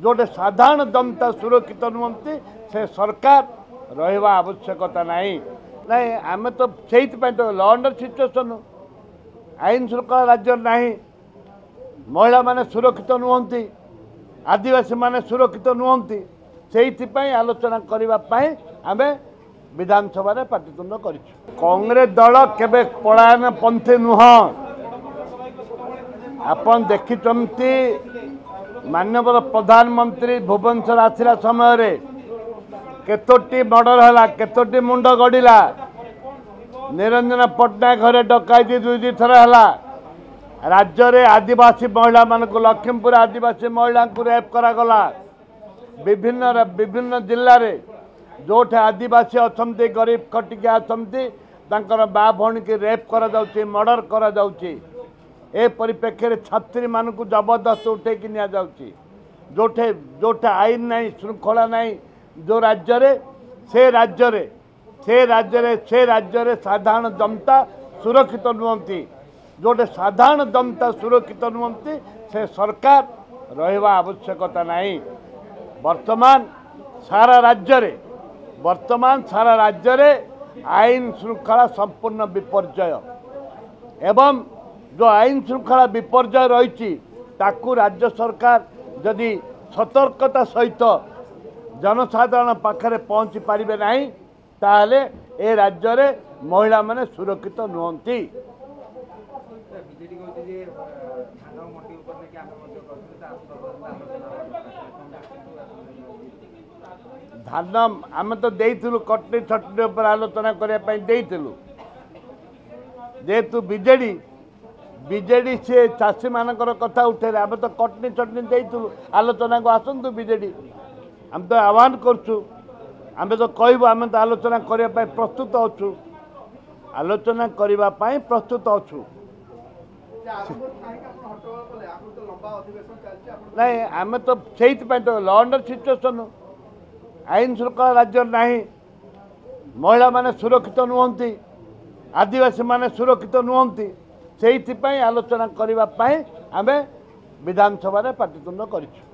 जोटे साधारण जनता सुरक्षित नुहति से सरकार रहा आवश्यकता नहीं नहीं आम तो से तो लॉ अंडर सिचुएशन आईन श्रृंखला राज्य नहीं महिला माने सुरक्षित नुहति आदिवासी माने सुरक्षित नुहति से आलोचना करने आम विधानसभा पाटितुंड कर कांग्रेस दल केबे पलायन पंथी नुह आपन देखिचंती माननीय प्रधानमंत्री भुवनेश्वर आसिला समय केतोटी मर्डर है केतोटी मुंड गड़िला निरंजन पट्टनायक घरे डकायती 2 थर है राज्य रे आदिवासी महिला मानक लक्ष्मीपुर आदिवासी महिला को रेप करागला विभिन्न जिले में जोठे आदिवासी अच्छा गरीब खटिया अच्छा बा भौणी की रेप कर मर्डर कर परिप्रेक्षी छात्री मानक जबरदस्त उठेकी जोठे जोठे आईन नहीं श्रृंखला नहीं जो राज्य रे से राज्य रे साधारण जनता सुरक्षित नुहति जोटे साधारण जनता सुरक्षित नुहति से सरकार रहा आवश्यकता नहीं वर्तमान सारा राज्य रे आईन श्रृंखला संपूर्ण विपर्जय एवं जो आईन श्रृंखला विपर्जय रही ताकू राज्य सरकार जदि सतर्कता सहित जनसाधारण पाखरे पहुँची पारिबे नहीं ताहले ए राज्य रे महिला माने सुरक्षित नुहति धान आम तो देइथिलु कटनी छटनी पर आलोचना करने जेहेतु बीजेडी से चाषी मानकर कथा उठे आम तो कटनी छटनी देइथिलु आलोचना को आसतु बीजेडी आम तो आह्वान करछु आम तो कहबू आम तो आलोचना करने प्रस्तुत अच्छु आलोचना करने प्रस्तुत अच्छु नहीं आम तो से तो लॉ अंडर सिचुएशन आईन श्रृंखला राज्य नहीं महिला माने सुरक्षित नुहति आदिवासी माने सुरक्षित नुहति से आलोचना करने आम विधानसभा पाटितुंड कर।